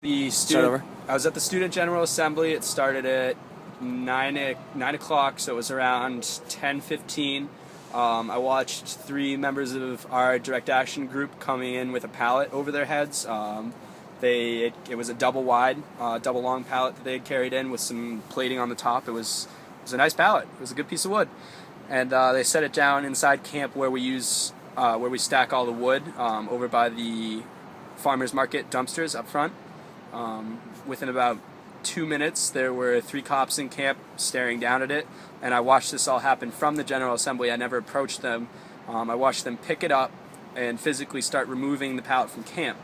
I was at the Student General Assembly. It started at 9 o'clock, so it was around 10:15. I watched 3 members of our direct action group coming in with a pallet over their heads. It was a double wide, double long pallet that they had carried in with some plating on the top. It was a nice pallet. It was a good piece of wood, and they set it down inside camp where we stack all the wood, over by the farmers market dumpsters up front. Within about 2 minutes, there were 3 cops in camp staring down at it, and I watched this all happen from the General Assembly. I never approached them. I watched them pick it up and physically start removing the pallet from camp.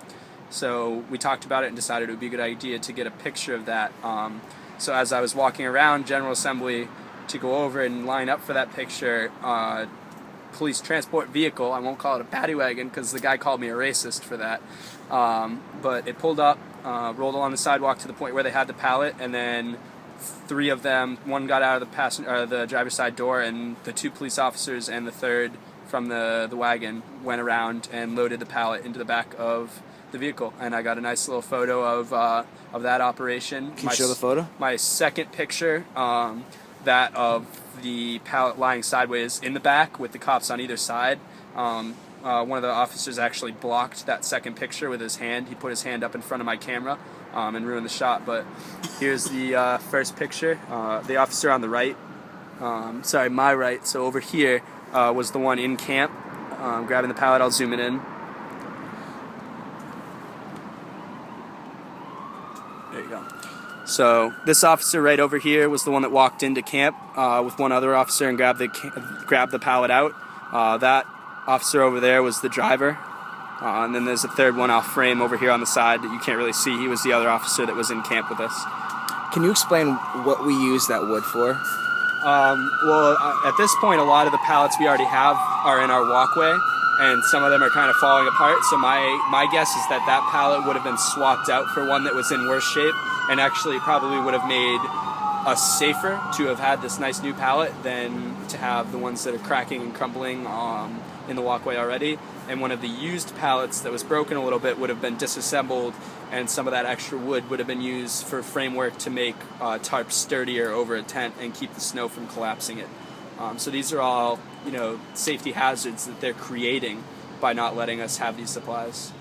So we talked about it and decided it would be a good idea to get a picture of that. So as I was walking around General Assembly to go over and line up for that picture, police transport vehicle, I won't call it a paddy wagon because the guy called me a racist for that, but it pulled up, rolled along the sidewalk to the point where they had the pallet, and then 3 of them, one got out of the driver's side door, and the 2 police officers and the 3rd from the wagon went around and loaded the pallet into the back of the vehicle, and I got a nice little photo of that operation. Can you show the photo? My second picture, that of the pallet lying sideways in the back with the cops on either side. One of the officers actually blocked that second picture with his hand. He put his hand up in front of my camera and ruined the shot. But here's the first picture. The officer on the right, sorry, my right, so over here was the one in camp grabbing the pallet. I'll zoom it in. There you go. So this officer right over here was the one that walked into camp with one other officer and grabbed the pallet out. That officer over there was the driver, and then there's a 3rd one off frame over here on the side that you can't really see. He was the other officer that was in camp with us. Can you explain what we use that wood for? Well, at this point, a lot of the pallets we already have are in our walkway, and some of them are kind of falling apart. So my guess is that pallet would have been swapped out for one that was in worse shape, and actually probably would have made us safer to have had this nice new pallet than to have the ones that are cracking and crumbling in the walkway already. And one of the used pallets that was broken a little bit would have been disassembled, and some of that extra wood would have been used for framework to make tarps sturdier over a tent and keep the snow from collapsing it. So these are all, safety hazards that they're creating by not letting us have these supplies.